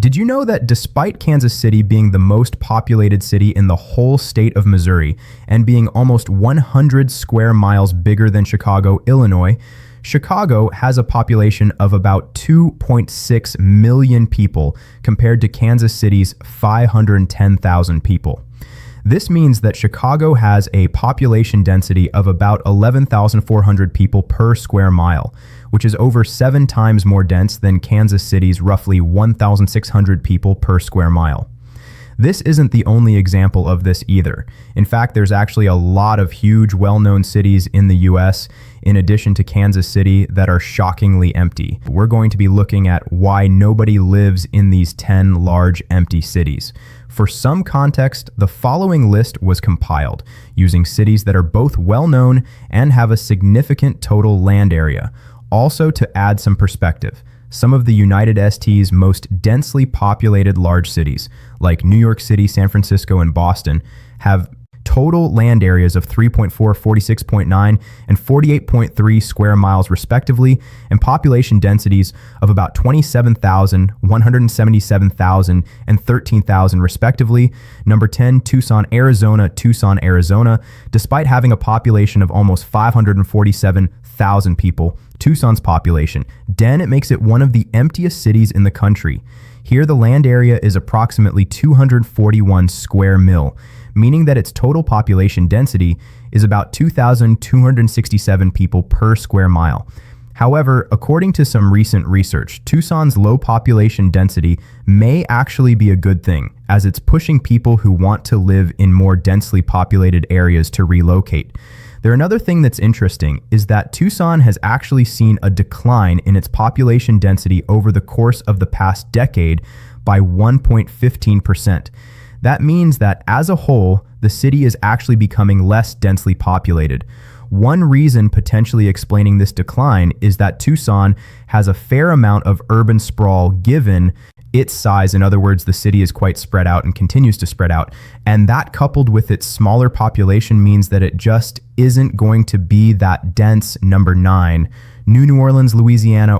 Did you know that despite Kansas City being the most populated city in the whole state of Missouri and being almost 100 square miles bigger than Chicago, Illinois, Chicago has a population of about 2.6 million people compared to Kansas City's 510,000 people. This means that Chicago has a population density of about 11,400 people per square mile, which is over 7 times more dense than Kansas City's roughly 1,600 people per square mile. This isn't the only example of this either. In fact, there's actually a lot of huge, well-known cities in the US, in addition to Kansas City, that are shockingly empty. We're going to be looking at why nobody lives in these 10 large empty cities. For some context, the following list was compiled using cities that are both well-known and have a significant total land area. Also, to add some perspective, some of the United ST's most densely populated large cities, like New York City, San Francisco, and Boston, have total land areas of 3.4, 46.9, and 48.3 square miles respectively, and population densities of about 27,000, 177,000, and 13,000 respectively. Number 10, Tucson, Arizona, despite having a population of almost 547,000 people, Tucson's population, it makes it one of the emptiest cities in the country. Here, the land area is approximately 241 square mil, meaning that its total population density is about 2,267 people per square mile. However, according to some recent research, Tucson's low population density may actually be a good thing, as it's pushing people who want to live in more densely populated areas to relocate. Another thing that's interesting is that Tucson has actually seen a decline in its population density over the course of the past decade by 1.15%. That means that as a whole, the city is actually becoming less densely populated. One reason potentially explaining this decline is that Tucson has a fair amount of urban sprawl given its size. In other words, the city is quite spread out and continues to spread out. And that, coupled with its smaller population, means that it just isn't going to be that dense. Number 9, New Orleans, Louisiana.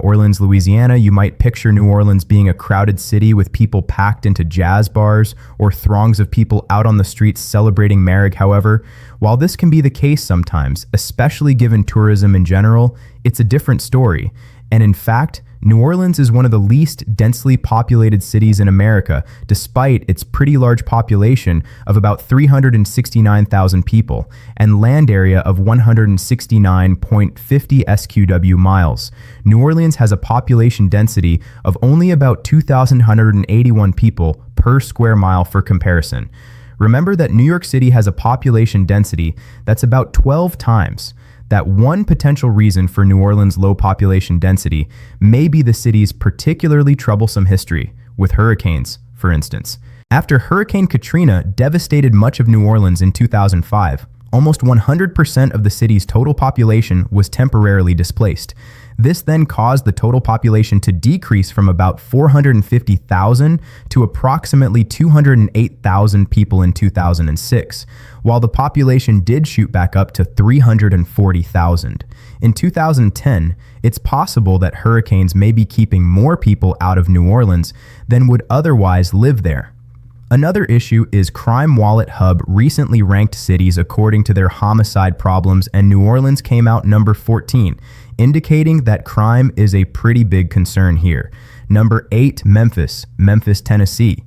You might picture New Orleans being a crowded city with people packed into jazz bars or throngs of people out on the streets celebrating marriage. However, while this can be the case sometimes, especially given tourism in general, it's a different story. And in fact, New Orleans is one of the least densely populated cities in America, despite its pretty large population of about 369,000 people and land area of 169.50 SQW miles. New Orleans has a population density of only about 2,181 people per square mile for comparison. Remember that New York City has a population density that's about 12 times. That one potential reason for New Orleans' low population density may be the city's particularly troublesome history, with hurricanes, for instance. After Hurricane Katrina devastated much of New Orleans in 2005, almost 100% of the city's total population was temporarily displaced. This then caused the total population to decrease from about 450,000 to approximately 208,000 people in 2006, while the population did shoot back up to 340,000. In 2010, it's possible that hurricanes may be keeping more people out of New Orleans than would otherwise live there. Another issue is Crime Wallet Hub recently ranked cities according to their homicide problems, and New Orleans came out number 14, indicating that crime is a pretty big concern here. Number 8, Memphis, Tennessee.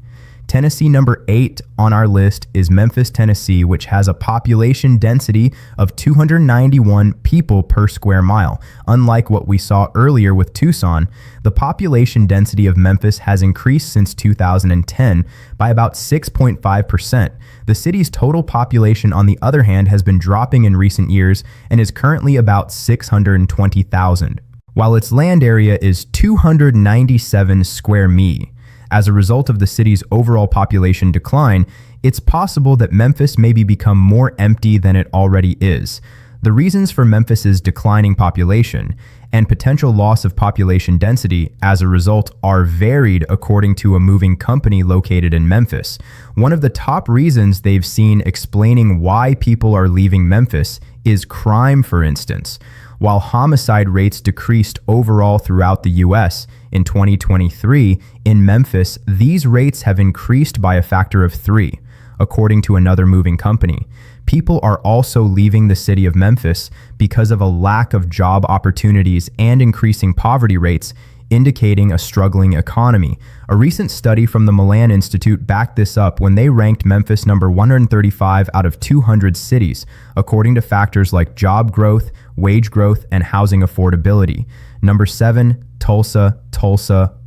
Tennessee, number 8 on our list, is Memphis, Tennessee, which has a population density of 291 people per square mile. Unlike what we saw earlier with Tucson, the population density of Memphis has increased since 2010 by about 6.5%. The city's total population, on the other hand, has been dropping in recent years and is currently about 620,000, while its land area is 297 square mi. As a result of the city's overall population decline, it's possible that Memphis maybe become more empty than it already is. The reasons for Memphis's declining population and potential loss of population density as a result are varied according to a moving company located in Memphis. One of the top reasons they've seen explaining why people are leaving Memphis is crime, for instance. While homicide rates decreased overall throughout the US, In 2023, in Memphis, these rates have increased by a factor of 3, according to another moving company. People are also leaving the city of Memphis because of a lack of job opportunities and increasing poverty rates, indicating a struggling economy. A recent study from the Milan Institute backed this up when they ranked Memphis number 135 out of 200 cities, according to factors like job growth, wage growth, and housing affordability. Number 7, Tulsa,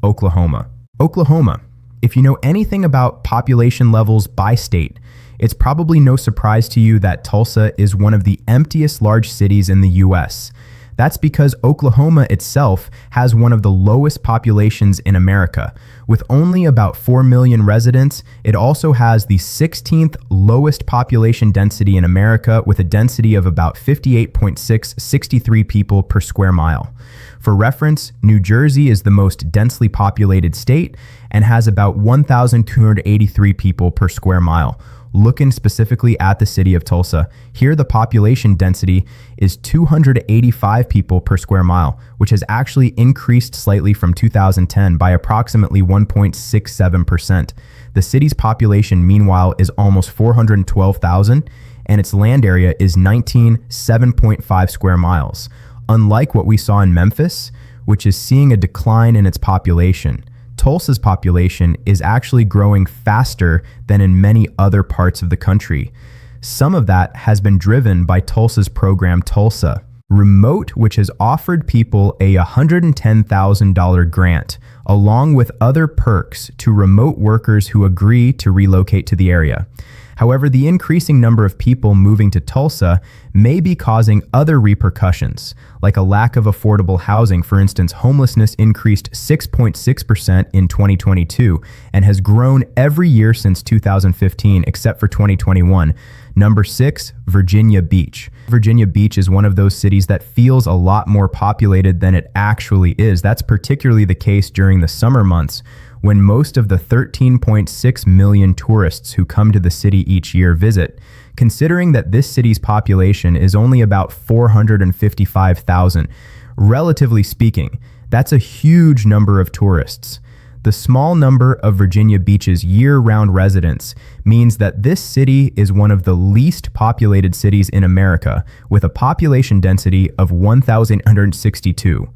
Oklahoma. Oklahoma. If you know anything about population levels by state, it's probably no surprise to you that Tulsa is one of the emptiest large cities in the U.S. That's because Oklahoma itself has one of the lowest populations in America. With only about 4 million residents, it also has the 16th lowest population density in America, with a density of about 58.663 people per square mile. For reference, New Jersey is the most densely populated state and has about 1,283 people per square mile. Looking specifically at the city of Tulsa, here the population density is 285 people per square mile, which has actually increased slightly from 2010 by approximately 1.67%. The city's population, meanwhile, is almost 412,000, and its land area is 7.5 square miles. Unlike what we saw in Memphis, which is seeing a decline in its population, Tulsa's population is actually growing faster than in many other parts of the country. Some of that has been driven by Tulsa's program Tulsa Remote, which has offered people a $110,000 grant, along with other perks to remote workers who agree to relocate to the area. However, the increasing number of people moving to Tulsa may be causing other repercussions, like a lack of affordable housing. For instance, homelessness increased 6.6% in 2022 and has grown every year since 2015, except for 2021. Number 6, Virginia Beach. Virginia Beach is one of those cities that feels a lot more populated than it actually is. That's particularly the case during the summer months, when most of the 13.6 million tourists who come to the city each year visit. Considering that this city's population is only about 455,000, relatively speaking, that's a huge number of tourists. The small number of Virginia Beach's year-round residents means that this city is one of the least populated cities in America, with a population density of 1,162.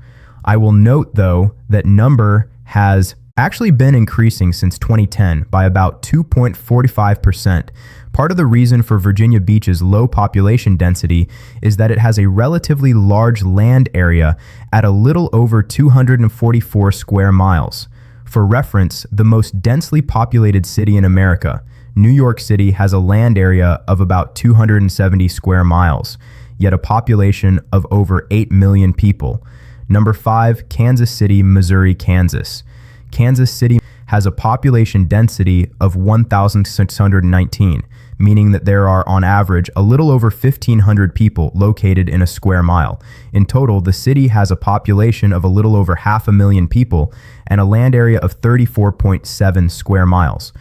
I will note, though, that number has actually been increasing since 2010 by about 2.45%. Part of the reason for Virginia Beach's low population density is that it has a relatively large land area at a little over 244 square miles. For reference, the most densely populated city in America, New York City, has a land area of about 270 square miles, yet a population of over 8 million people. Number 5, Kansas City, Missouri, Kansas. Kansas City has a population density of 1,619, meaning that there are on average a little over 1,500 people located in a square mile. In total, the city has a population of a little over 500,000 people and a land area of 34.7 square miles.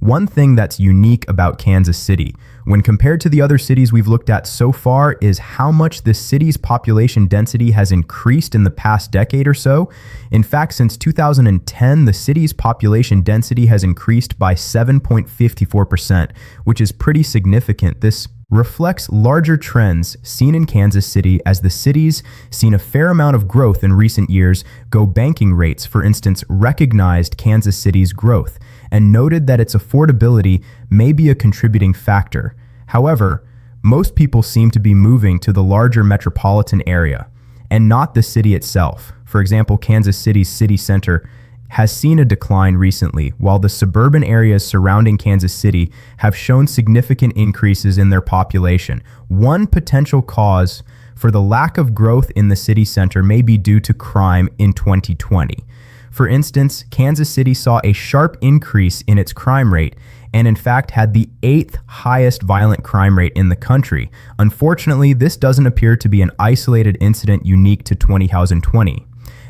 One thing that's unique about Kansas City, when compared to the other cities we've looked at so far, is how much this city's population density has increased in the past decade or so. In fact, since 2010, the city's population density has increased by 7.54%, which is pretty significant. This reflects larger trends seen in Kansas City, as the city's seen a fair amount of growth in recent years. Go Banking Rates, for instance, recognized Kansas City's growth and noted that its affordability may be a contributing factor. However, most people seem to be moving to the larger metropolitan area and not the city itself. For example, Kansas City's city center has seen a decline recently, while the suburban areas surrounding Kansas City have shown significant increases in their population. One potential cause for the lack of growth in the city center may be due to crime in 2020. For instance, Kansas City saw a sharp increase in its crime rate and in fact had the 8th highest violent crime rate in the country. Unfortunately, this doesn't appear to be an isolated incident unique to 2020.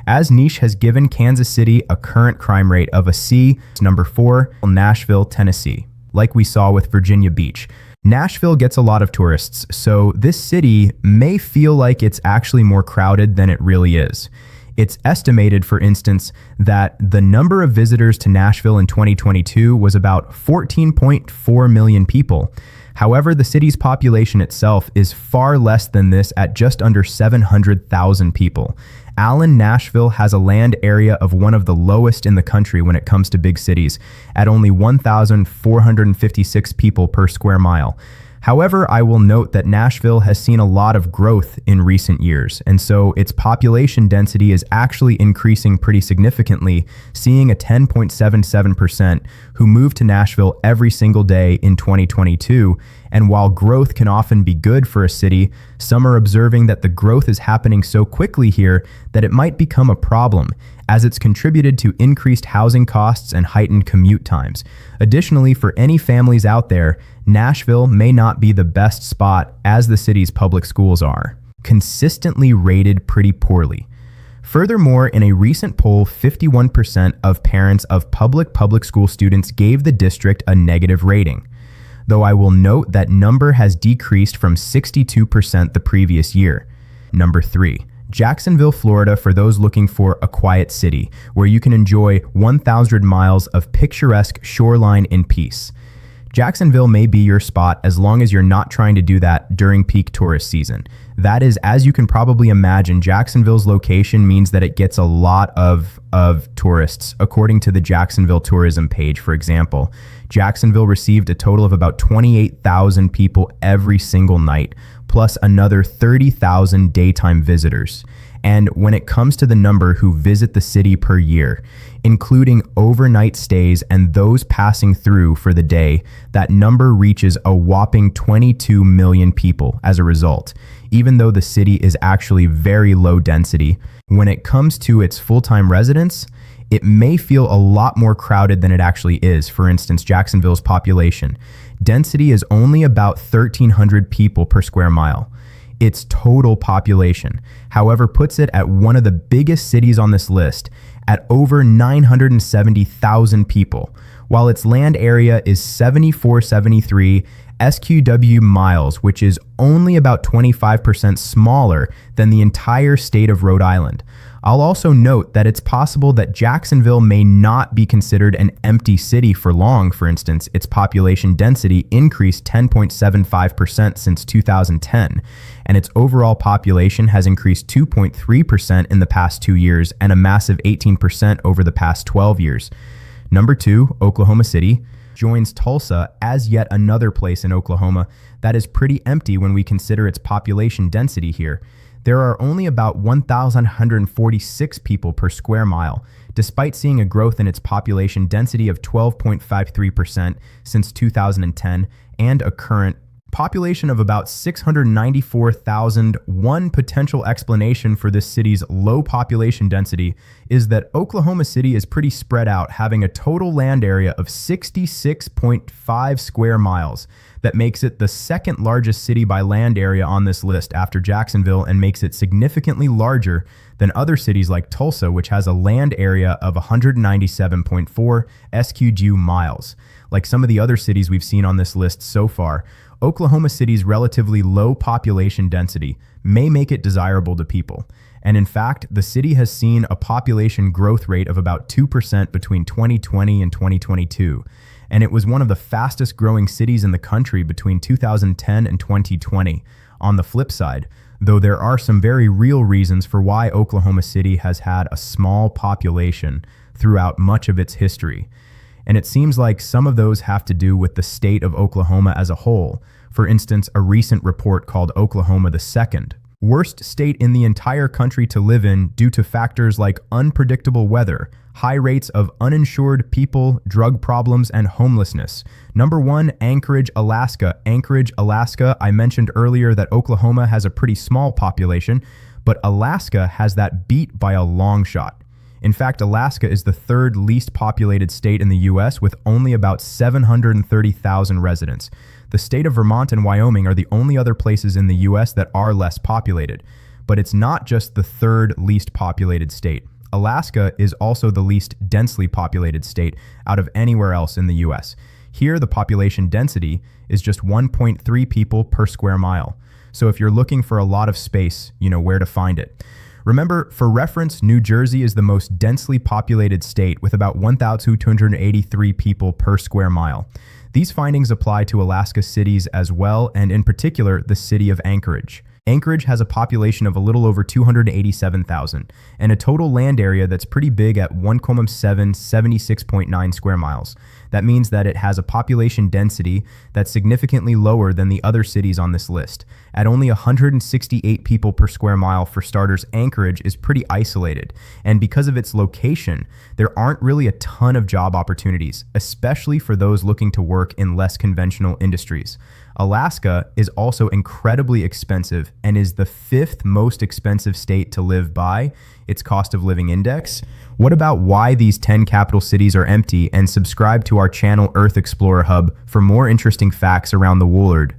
As niche has given Kansas City a current crime rate of a C. Number 4, Nashville, Tennessee. Like we saw with Virginia Beach, Nashville gets a lot of tourists, so this city may feel like it's actually more crowded than it really is. It's estimated, for instance, that the number of visitors to Nashville in 2022 was about 14.4 million people. However, the city's population itself is far less than this at just under 700,000 people. Allen, Nashville has a land area of one of the lowest in the country when it comes to big cities, at only 1,456 people per square mile. However, I will note that Nashville has seen a lot of growth in recent years, and so its population density is actually increasing pretty significantly, seeing a 10.77% who moved to Nashville every single day in 2022. And while growth can often be good for a city, some are observing that the growth is happening so quickly here that it might become a problem, as it's contributed to increased housing costs and heightened commute times. Additionally, for any families out there, Nashville may not be the best spot as the city's public schools are, consistently rated pretty poorly. Furthermore, in a recent poll, 51% of parents of public school students gave the district a negative rating, though I will note that number has decreased from 62% the previous year. Number 3. Jacksonville, Florida, for those looking for a quiet city where you can enjoy 1,000 miles of picturesque shoreline in peace. Jacksonville may be your spot as long as you're not trying to do that during peak tourist season. That is, as you can probably imagine, Jacksonville's location means that it gets a lot of tourists. According to the Jacksonville tourism page, for example, Jacksonville received a total of about 28,000 people every single night, plus another 30,000 daytime visitors. And when it comes to the number who visit the city per year, including overnight stays and those passing through for the day, that number reaches a whopping 22 million people as a result. Even though the city is actually very low density, when it comes to its full-time residents, it may feel a lot more crowded than it actually is. For instance, Jacksonville's population density is only about 1,300 people per square mile. Its total population, however, puts it at one of the biggest cities on this list at over 970,000 people, while its land area is 7,473 SQW miles, which is only about 25% smaller than the entire state of Rhode Island. I'll also note that it's possible that Jacksonville may not be considered an empty city for long. For instance, its population density increased 10.75% since 2010, and its overall population has increased 2.3% in the past 2 years and a massive 18% over the past 12 years. Number 2, Oklahoma City, joins Tulsa as yet another place in Oklahoma that is pretty empty when we consider its population density here. There are only about 1,146 people per square mile, despite seeing a growth in its population density of 12.53% since 2010 and a current population of about 694,000. One potential explanation for this city's low population density is that Oklahoma City is pretty spread out, having a total land area of 66.5 square miles. That makes it the second largest city by land area on this list after Jacksonville, and makes it significantly larger than other cities like Tulsa, which has a land area of 197.4 SQG miles. Like some of the other cities we've seen on this list so far, Oklahoma City's relatively low population density may make it desirable to people. And in fact, the city has seen a population growth rate of about 2% between 2020 and 2022. And it was one of the fastest growing cities in the country between 2010 and 2020. On the flip side, though, there are some very real reasons for why Oklahoma City has had a small population throughout much of its history. And it seems like some of those have to do with the state of Oklahoma as a whole. For instance, a recent report called Oklahoma the Second, worst state in the entire country to live in due to factors like unpredictable weather, high rates of uninsured people, drug problems, and homelessness. Number 1, Anchorage, Alaska. Anchorage, Alaska. I mentioned earlier that Oklahoma has a pretty small population, but Alaska has that beat by a long shot. In fact, Alaska is the third least populated state in the U.S. with only about 730,000 residents. The state of Vermont and Wyoming are the only other places in the U.S. that are less populated. But it's not just the third least populated state. Alaska is also the least densely populated state out of anywhere else in the U.S. Here, the population density is just 1.3 people per square mile. So if you're looking for a lot of space, you know where to find it. Remember, for reference, New Jersey is the most densely populated state with about 1,283 people per square mile. These findings apply to Alaska cities as well, and in particular, the city of Anchorage. Anchorage has a population of a little over 287,000 and a total land area that's pretty big at 1,776.9 square miles. That means that it has a population density that's significantly lower than the other cities on this list. At only 168 people per square mile for starters, Anchorage is pretty isolated. And because of its location, there aren't really a ton of job opportunities, especially for those looking to work in less conventional industries. Alaska is also incredibly expensive and is the fifth most expensive state to live by its cost of living index. What about why these 10 capital cities are empty? And subscribe to our channel Earth Explorer Hub for more interesting facts around the Woolard.